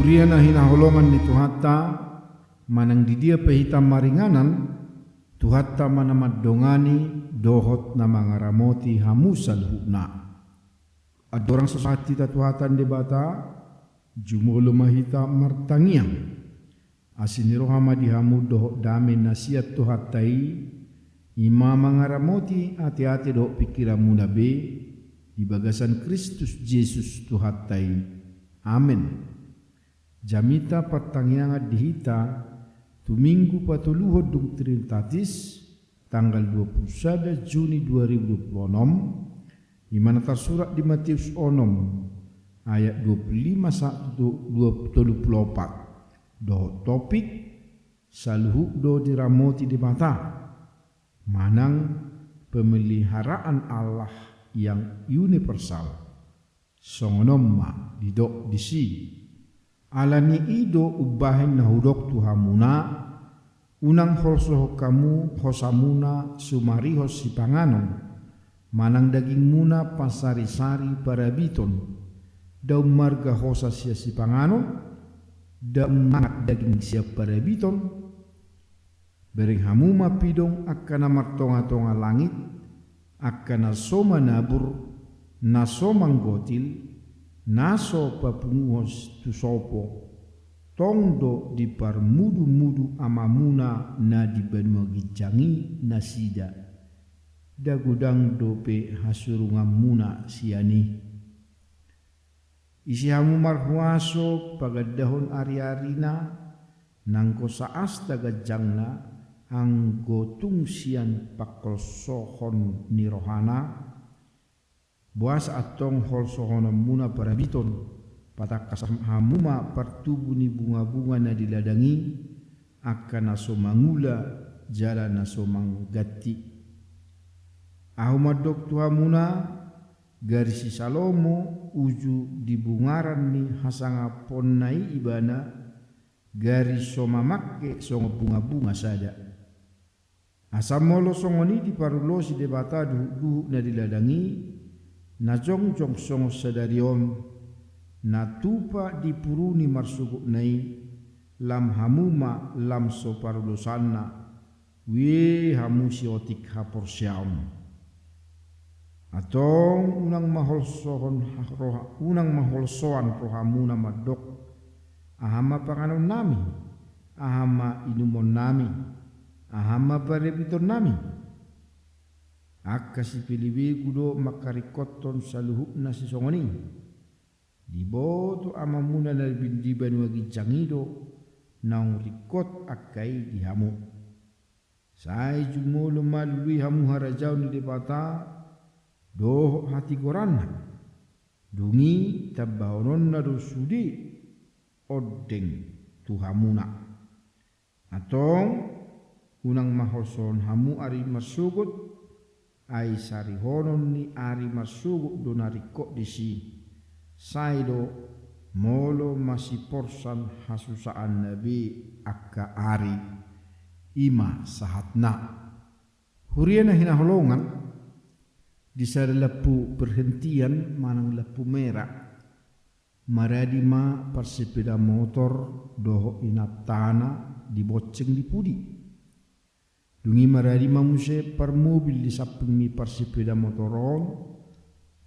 Huriana hinahulongan ni Tuhata manang di dia pehitam maringanan Tuhata manamad dongani dohot na mangaramoti hamusal hukna. Adorang sesati tatuhatan debata jumulo mahita martangiang asinirohama dihamu dohot dame nasihat Tuhatai ima mangaramoti hati-hati dohot pikiran munabe di bagasan Kristus Yesus Tuhatai. Amin. Jamita pertangianga dihita tuminggu patuluhod dung Trinitatis tanggal 21 Juni 2026 di mana tersurat di Matius 6 ayat 25-24 do topik saluhuk do diramoti di mata manang pemeliharaan Allah yang universal songonomma didok disi alani ido ubahin nahudok tuhamuna unang holsoh kamu hosamuna sumarihos sipanganon manang daging muna pasari-sari parabiton daun marga hosa sia sipanganon daun mangat daging sia parabiton bering hamuma pidong akan martonga-tonga langit akan nasoma nabur nasomang gotil naso papunguhos tu sopo tongdo di parmudu-mudu amamuna na di benmogijangi nasida dagudang dope hasurungan muna siani isi hamu marhuaso pagadahon ari-arina nangko saas tagajangna anggotung sian pakol sohon nirohana buas atong hol sohona muna parabiton patak kasam hamuma partubu ni bunga-bunga na diladangi akan naso mangula jalan naso manggati ahumadok tuhamuna garisi salomo uju di bungaran ni hasanga ponnai ibana garis somamakke songo bunga-bunga saja asamolo songoni di parulosi debata duhu na diladangi na jongjong songo sadarion na tupa dipuruni marsuguk nai lam hamuma lam soparulosanna we hamu siotik hapor syaum atong unang maholsoan rohamuna madok ahama panganon nami ahama inumon nami ahama parepiton nami akasi pilibi kudo makarikoton saluhuk nasi songoni diboto amamuna na bindiban wagi jangido naung rikot akai dihamu sai jumulo malului hamu harajau ni debata doh hati goranna dungi tabaonon na dosudi odeng tuhamuna atong unang maholson hamu ari masugut ai sarihonon ni ari masugut donariko disi saido molo masih porsan hasusaan nabi akka ari ima sahatna huriana hinaholongan di sada lepu perhentian manang lepu merah maradima persepeda motor doho inatana diboceng di pudi dungi maradima muse per mobil di samping persepeda motoron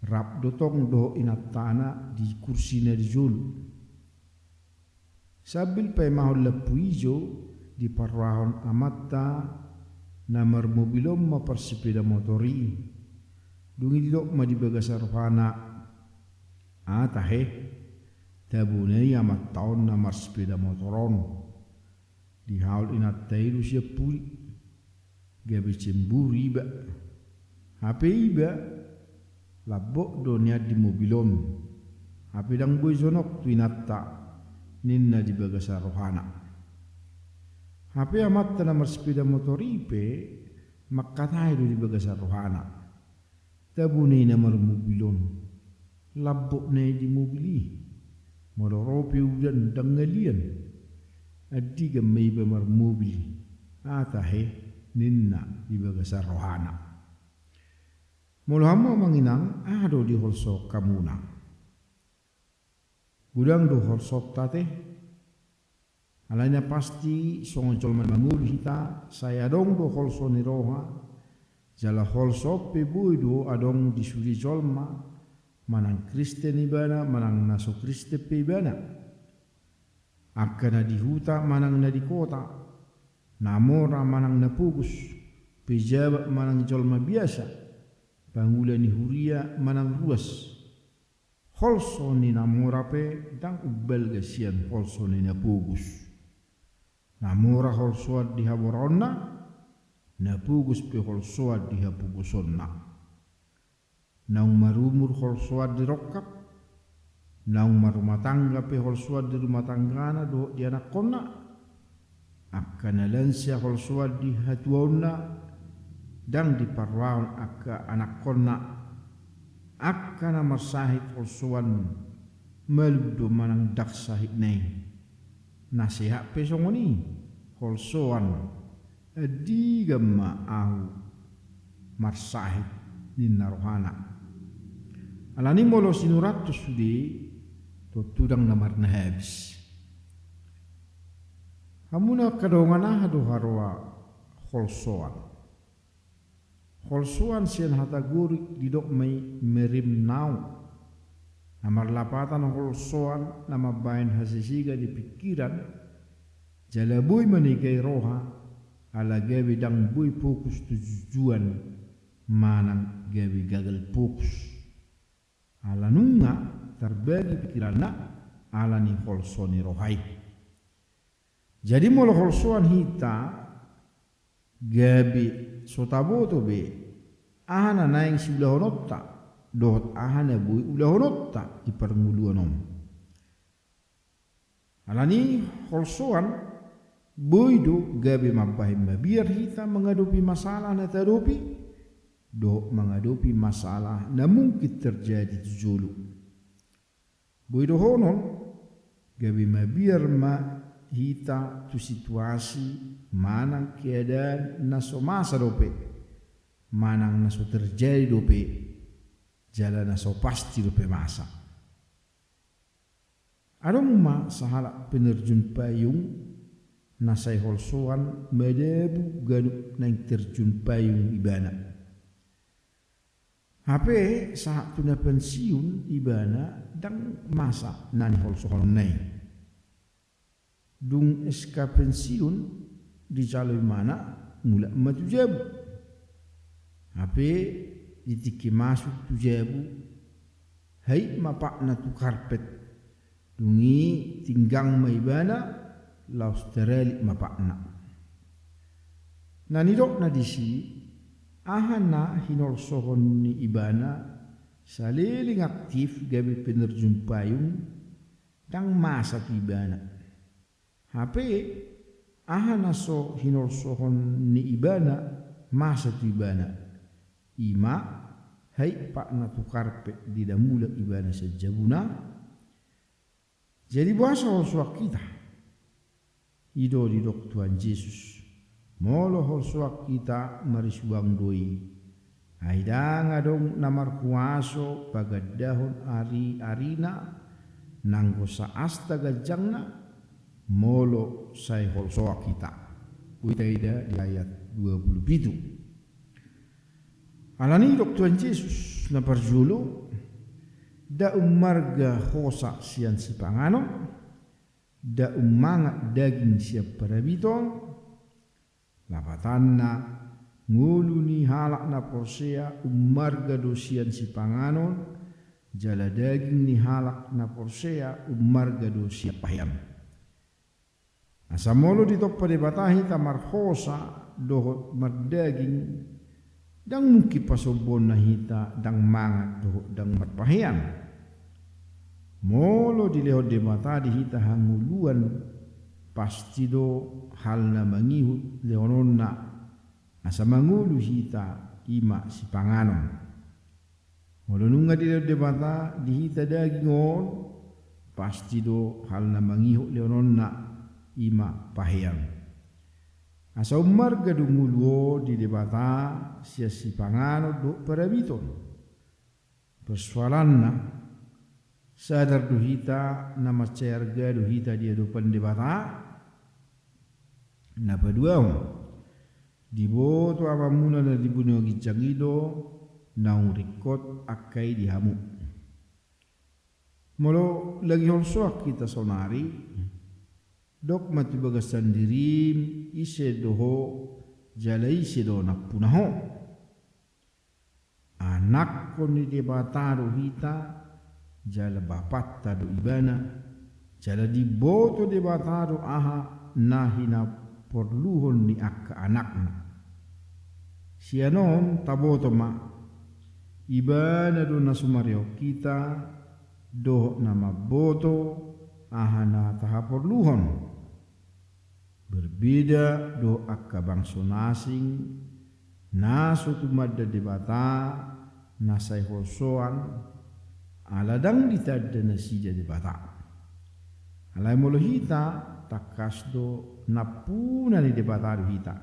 rap dotong doho inatana di kursi na di jul sabil pay mahol lepu ijo di parwahon amatta namar mobilom ma persepeda motori dungi didok ma di bagasar rohana tahe tabunai amat tahun namar sepeda motoron di haul inat tailu siap puli gabi cemburi iba HP iba labok donya di mobilon HP dang boy zonok twinata ninna di bagasar rohana HP amat namar sepeda motor ipe makkatai di bagasar rohana tabunai namar mobilon labok na di mobili mororopi udan dangalian adiga may bamar mobili atahe ninna di bagasar rohana mulhamo manginang ado di holso kamuna Gudang do horsop tate. Alanya pasti songocol mangul hita saya dong do holso ni roha. Jala holso pe buido adong disuri jolma manang Kristen ibana manang naso Kristen pe ibana. Akana di huta manang na di kota. Namora manang na pugus. Pejabat manang jolma biasa. Pangulan ni huria manang ruas. Holso ni namora pe dang ubel gasian holso ni na pugus. Namora holsoat di haboronna, na pugus pe holsoat di hapugusonna. Naung marumur holsoat di rokap, naung marumah tangga pe holsoat di rumah tanggana do di anak konna, akkana lansia holsoat di hatuauna, dang di parwaun akka anak konna, akkana marsahit holsoan melubdo manang dak sahit nei. Nasihat pesongoni holsoan adi gamma au marsahit ninna rohana alani molo sinuratus sudi to tudang namarna habis hamuna kadongana hadu harwa holsoan sian hataguri didok mai merim nau. Namar lapatan holsoan nama bain hasisiga di pikiran jala bui manikai roha ala gawi dang bui fokus tujuan manang gawi gagal fokus ala nunga terbagi pikiranna ala ni holsoni rohai. Jadi molo holsoan hita gabi sotaboto be ahana naing sebelah honotta dohot ahana bui ulah honotta di permuluanom. Alani holsoan bui do gabi mabahim biar hita menghadapi masalah na tarupi do menghadapi masalah na mungkin terjadi julu. Bui do honon gabi mabiar ma hita tu situasi manang keadaan naso masa dope manang naso terjadi dope jalan naso pasti dope masa. Adong ma sahala penerjun payung nasai holsoan medebu ganup nang terjun payung ibana. HP saat tuna pensiun ibana dang masa nani holsoan nai. Dung SK pensiun di jalur mana mula matu jabu. HP ditiki masuk tu jabu. Hai mapak na tu karpet. Dungi tinggang maibana laus terelik mapak na. Nanidok na disi ahana hinol sohon ni ibana saliling aktif gabi penerjun payung dang masa tu ibana. HP ahana so hinol sohon ni ibana masa tu ibana. Ima hai pak na tu karpet di damula ibana sejabuna. Jadi bahasa holsuak kita ido di dok Tuhan Yesus molo holsuak kita marisuang doi haidang adong namar kuaso pagadahon ari arina nanggo sa astaga jangna molo sai holsuak kita uitaida di ayat 27. Alani dok Tuhan Yesus na parjulu da umarga hosa sian si pangano da umanga daging siap parabiton lapatanna ngulu ni halak na porsea umarga dosian si pangano jala daging ni halak na porsea umarga dosia pahyan asamolo ditok padebatahi tamar hosa dohot mardaging dang mungkin pasobon na hita dang mangat dohot dang marpahian molo dilehot de mata di hita hanguluan pasti do hal na mangihut leononna asa mangulu hita ima si panganon molo nunga dilehot de mata di hita dagingon pasti do hal na mangihut leononna ima pahian asa umar gadunguluo di debata sia si pangano do parabiton persoalanna sadar duhita nama cerga duhita dia dupan di bata na paduam di boto amamuna na dibunuh gijangido na urikot akai dihamu molo lagi holsoak kita sonari dok mati bagasan dirim ise doho jalai sedo na punaho anak koni di bata duhita jala bapat tadu ibana jala di boto di batado aha nahina porluhon ni akka anakna sianon taboto ma ibana do nasumario kita do nama boto aha na taha porluhon berbeda do akka bangso nasing nasu tumadda di bata nasai hosoan aladang ditadda nasija di bata alai molohita takasdo napuna ni di bata hita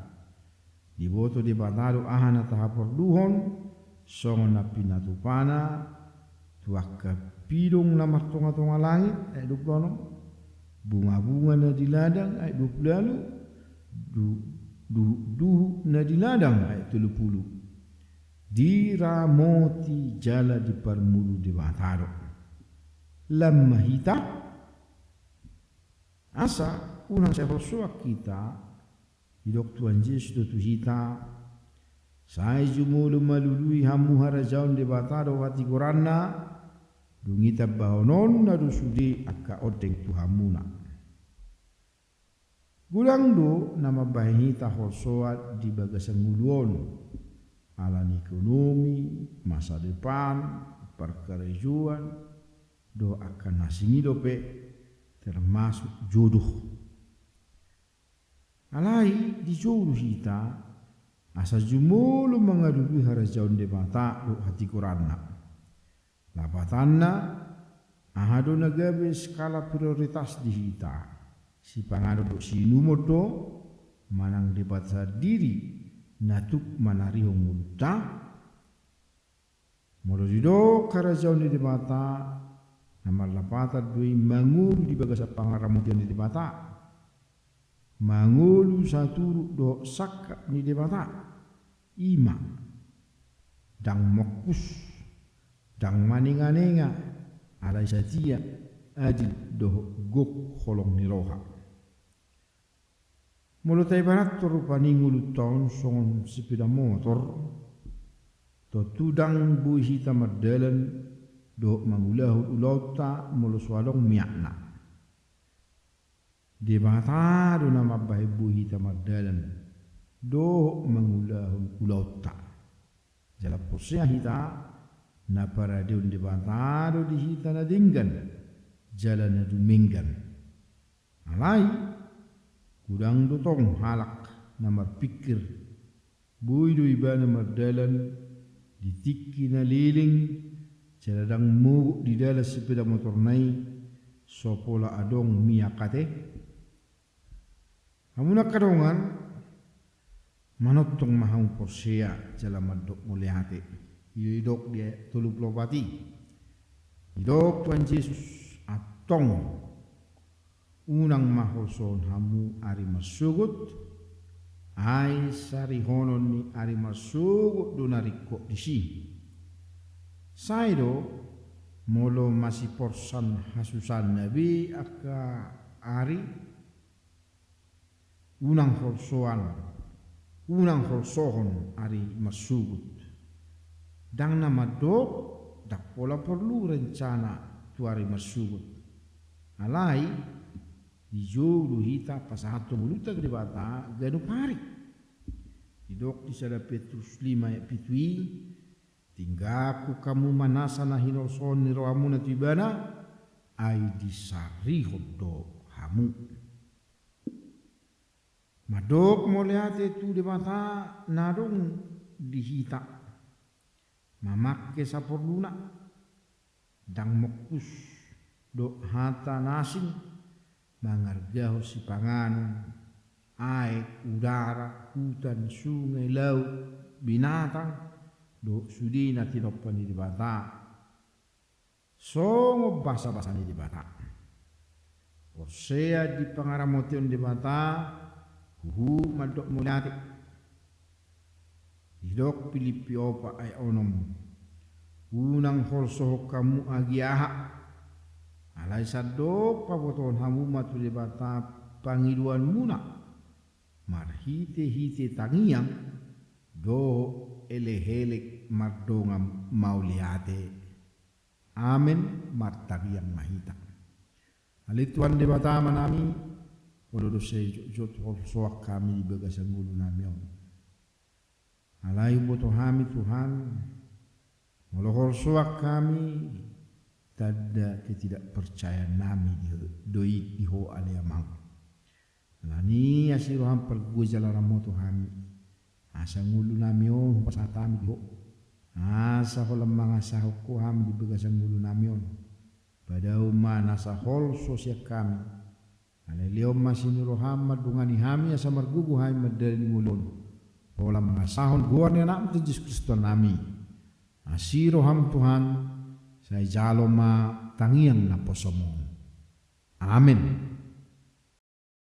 di boto di bata ahana tahapor duhon songon napinatupana tuakka pidong na martonga-tonga langit ay duplono bunga-bunga na di ladang ay duplalu du na di ladang ay 30 diramoti jala di permulu di bataro lamma hita asa unang sa persuak kita hidok Tuhan Yesus do hita sai jumulu malului hamu harajaun di bataro hati koranna dungita bahonon na dusudi akka odeng tuhamuna gulang do nama bahita horsoat di bagasan nguluon alam ekonomi, masa depan, perkerjaan, do akan nasingi dope termasuk jodoh. Alai di jodoh kita asa jumulu mengadui harajaun de mata do hati Quranna. Lapatanna ahado nagabe skala prioritas di kita. Si pangado do sinumodo manang debatsa diri natuk manarihong multa molo dido karajaun di mata nama lapata dui mangulu di bagasa pangaramutian di mata mangulu satu do sakka ni di mata ima dang mokus dang maninga-ninga alai satia adil do gok holong niroha mulu tay barat rupani ngulu tahun songon sepeda motor to tudang bui hita mardalan do mangulahu ulauta mulu swalong miakna di bata do nama bahe bui hita mardalan do mangulahu ulauta jala posya hita na para deun di bata do di hita na dinggan jala na duminggan alai Kudang dotong halak namar pikir bui do ibana mardalan ditiki na liling celadang mu di dalam sepeda motor nai sopola adong miakate amuna kadongan manotong mahang porsea jalan madok muliate idok dia tulup lopati idok Tuhan Yesus atong unang mahoson hamu ari masugut ai sari honon ni ari masugut do nariko disi saido molo masih porsan hasusan nabi aka ari unang horsohon ari masugut dang nama dok dak pola perlu rencana tu ari masugut alai di jodoh hita pasahato muluta di bata ganu pari idok di sada Petrus 5 ayat pitui tinggaku kamu manasa na hinoson ni roamu na tibana ay disari hodo hamu madok mo lihat itu di bata narung di hita mamakke saporluna dang mokus do hata nasing mangargaho si panganon, air, udara, hutan, sungai, laut, binatang, do sudina tinopan di bata. songo basa-basa ni di bata. Osea di pangaramotion di bata, huhu madok mulyati. Hidok Pilipio pa ay onom. Unang horso kamu agiaha. Alay sadok paboton hamu matu di bata pangiduan muna. Marhite-hite tangiyang do elehelek mardongam mauliate. Amen martagiyang mahita. Alituan di bata manami ododo se jot soak kami di bagasan bulu namion. Alay boto kami Tuhan melohor soak kami tada ketidakpercayaan nami doi diho aliamang. Lani asiroham pergu jalan moto kami. Asa ngulu namion pasatami diho. Asa holam mga sahok ko ham di bagasan ngulu namion. Pada umana sa hol sosya kami. Aliliom masinuroham madungani hami asa margugu hai madali ngulon. Holam mga sahon guar ni anak Yesus Kristus nami. Asiroham Tuhan sa jaloma tangiang na posomong. Amen.